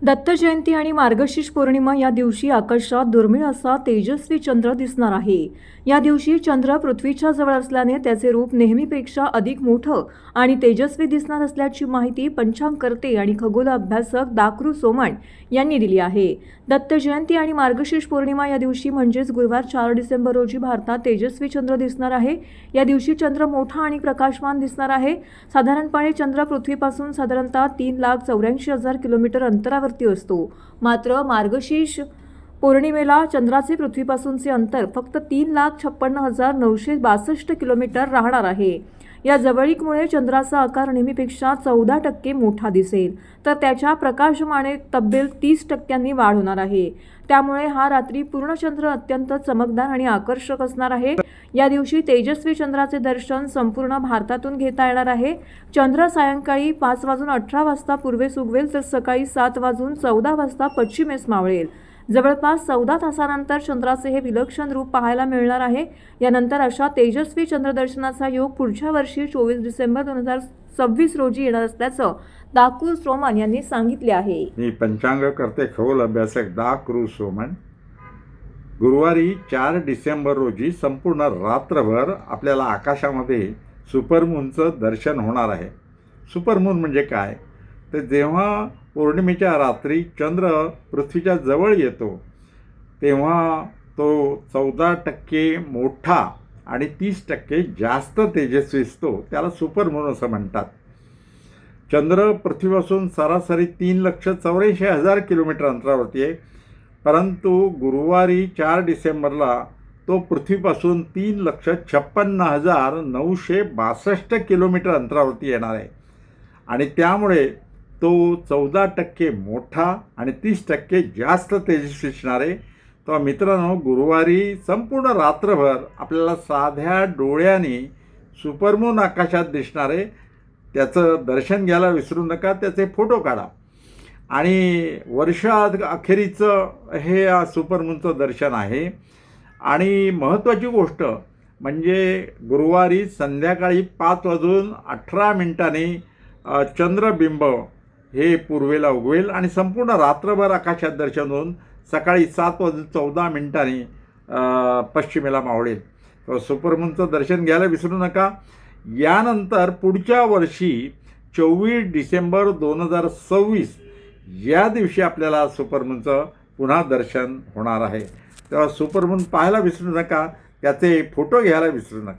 दत्त जयंती आणि मार्गशीर्ष पौर्णिमा या दिवशी आकाशात दुर्मिळ असा तेजस्वी चंद्र दिसणार आहे। या दिवशी चंद्र पृथ्वीच्या जवळ असल्याने त्याचे रूप नेहमीपेक्षा अधिक मोठं आणि तेजस्वी दिसणार असल्याची माहिती पंचांगकर्ते आणि खगोल अभ्यासक दाकृ सोमण यांनी दिली आहे। दत्त जयंती आणि मार्गशीर्ष पौर्णिमा या दिवशी म्हणजेच गुरुवार 4 डिसेंबर रोजी भारतात तेजस्वी चंद्र दिसणार आहे। या दिवशी चंद्र मोठा आणि प्रकाशमान दिसणार आहे। साधारणपणे चंद्र पृथ्वीपासून साधारणतः 3,84,000 किलोमीटर अंतरावर असतो। मात्र मार्गशीर्ष पौर्णिमेला चंद्राचे पृथ्वीपासूनचे अंतर फक्त 3,56,962 किलोमीटर राहणार आहे। या जवळीकमुळे चंद्राचा आकार नेहमीपेक्षा 14% मोठा दिसेल, तर त्याच्या प्रकाशमाने तब्बल 30% वाढ होणार आहे। त्यामुळे हा रात्री पूर्ण चंद्र अत्यंत चमकदार आणि आकर्षक असणार आहे। या दिवशी तेजस्वी चंद्राचे दर्शन संपूर्ण भारतातून घेता येणार आहे। चंद्र सायंकाळी 5:18 वाजता पूर्वेस उगवेल, तर सकाळी 7:14 वाजता पश्चिमेस मावळेल। जवळपास 14 तासानंतर चंद्राचे हे विलक्षण रूप पाहायला मिळणार आहे। यानंतर अशा तेजस्वी चंद्रदर्शनाचा योग पुढच्या वर्षी 24 डिसेंबर 2026 रोजी येणार असल्याचं दाकृ सोमण यांनी सांगितले आहे। मी पंचांगकर्ते खगोल अभ्यासक दाकृ सोमण। गुरुवारी 4 डिसेंबर रोजी संपूर्ण रात्रभर आपल्याला आकाशामध्ये सुपरमूनचं दर्शन होणार आहे। सुपरमून म्हणजे काय? तर जेव्हा पौर्णिमेच्या रात्री चंद्र पृथ्वीच्या जवळ येतो तेव्हा तो 14% मोठा आणि 30% जास्त तेजस्वी असतो, त्याला सुपरमून असं म्हणतात। चंद्र पृथ्वीपासून सरासरी 3,84,000 किलोमीटर अंतरावरती आहे, परंतु गुरुवारी 4 डिसेंबरला तो पृथ्वीपासून 3,56,962 किलोमीटर अंतरावरती येणार आहे आणि त्यामुळे तो 14% मोठा आणि 30% जास्त तेजस्वी असणार आहे। तर मित्रांनो, गुरुवारी संपूर्ण रात्रभर आपल्याला साध्या डोळ्यांनी सुपरमून आकाशात दिसणार आहे। त्याचं दर्शन घ्यायला विसरू नका, त्याचे फोटो काढा आणि वर्षाअखेरीचं हे सुपरमूनचं दर्शन आहे। आणि महत्त्वाची गोष्ट म्हणजे गुरुवारी संध्याकाळी 5:18 चंद्रबिंब हे पूर्वेला उगवेल आणि संपूर्ण रात्रभर आकाशात दर्शन होऊन सकाळी 7:14 पश्चिमेला मावळेल। तर सुपरमूनचं दर्शन घ्यायला विसरू नका। यानंतर पुढच्या वर्षी 24 डिसेंबर 2026 या दिवशी आपल्याला सुपरमूनचं पुन्हा दर्शन होणार आहे। तेव्हा सुपरमून पाहायला विसरू नका, त्याचे फोटो घ्यायला विसरू नका।